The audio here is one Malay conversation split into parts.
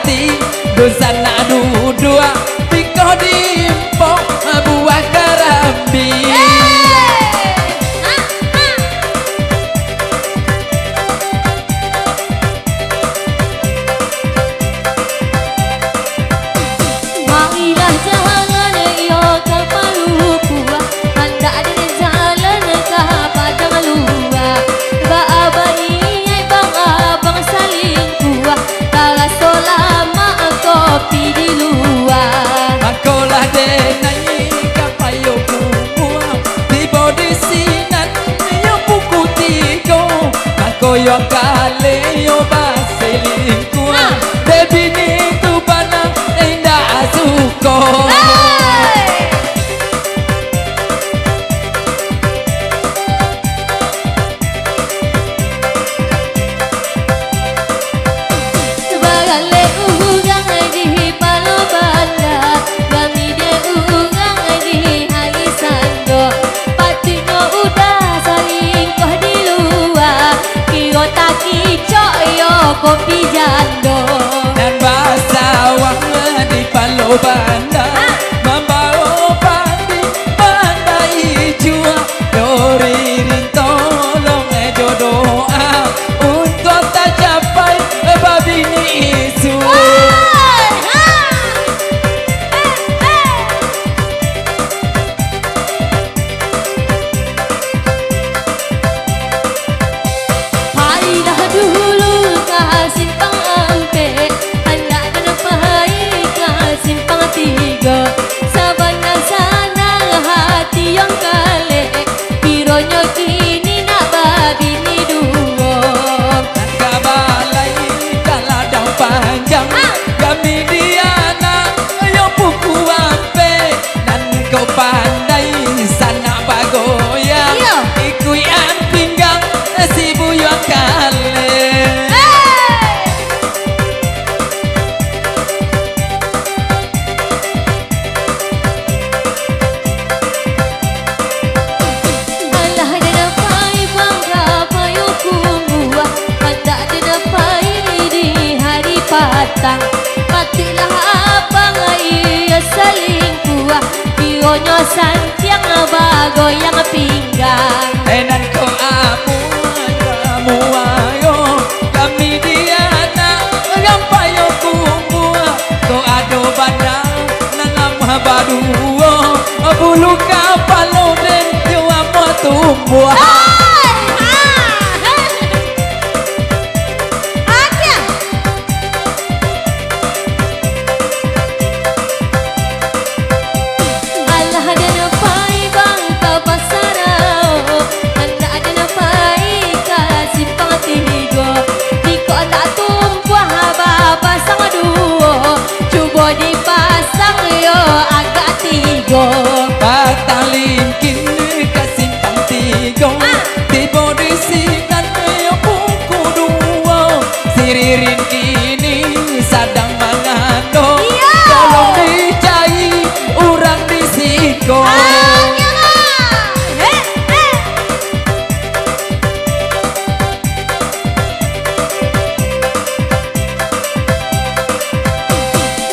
hati dosana dua tiko dimpo buah karambi. Marilah jangan yo kepalu kuah anda ada jalan ke padang luar ba abani bang abang saling kuah tara solama kopi di luar Makolah denai kapayo buah di bodi sinan yo buku tigo makoyo kale yo baseling kuah debini tu bana indah suko. Sebagale ugang di palo banda kami de ugang di hari sando patino udah saling koh di luar kiro taki coyo kopi jando Dan bahasa wang di palo banda membawa padi banda hijau dori rintolong jodoa untuk tak capai babini isu. Paidah dulu kah simpang ampe anda dan pai kah simpang tiga sabana sana hati yang kale pironyo kini nak babini duo Kabalai kaladang panjang kami diana yang buku ampe dan kau pandai sana bagoyang Iyo. ikuyan pinggang si buyang kale. Alah dana pai bangga payo kumbuah anda dana pai di hari patang patilah abang iya saling kuah pironyo santiang bagoyang pinggang Enan ko kamu ayo kami diana gampayo kumbuah ko ado banda nangam baduo bulu kapalo den yo amo tumbuh. Alah dana pai bang ke pasarao anda dana pai ke simpang tiga tiko tak tumbuh bapa sang duo cuba dipasang yo agak tiga Batang lingkin ke simpang tiga di bodi sinan yo buku dua siririn kini sadang mangando tolong dicai urang di siko.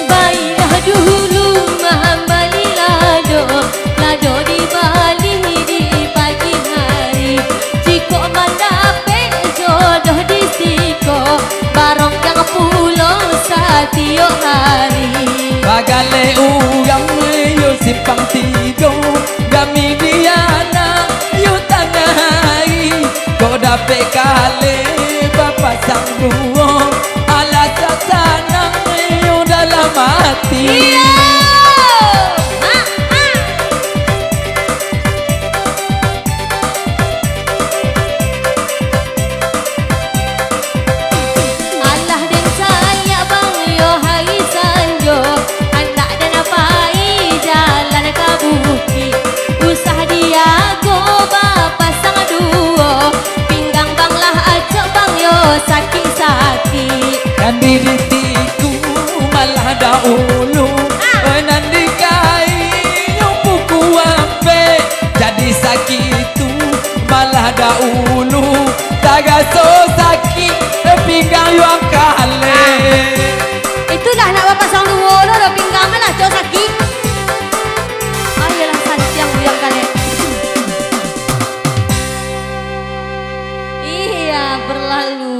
Baiklah dulu mahambali lado di Bali di pagi hari jiko mandape jodoh di siko barong yang pulau satio hari Bagale uyang yo simpang tiga gami diana yo tanahai ko dape kale bapak sang duo alat sanang yo dalam hati. Alah dan saya bang yo hari sanjo anda dan pai jalan ke bukit usah dia go bapak sang duo pinggang bang lah acok bang yo sakit-sakit Dan diriku malah dahulu nanti kai yo buku ampe jadi sakit malah dahulu taga so sakit pinggang yo kale. itu selalu.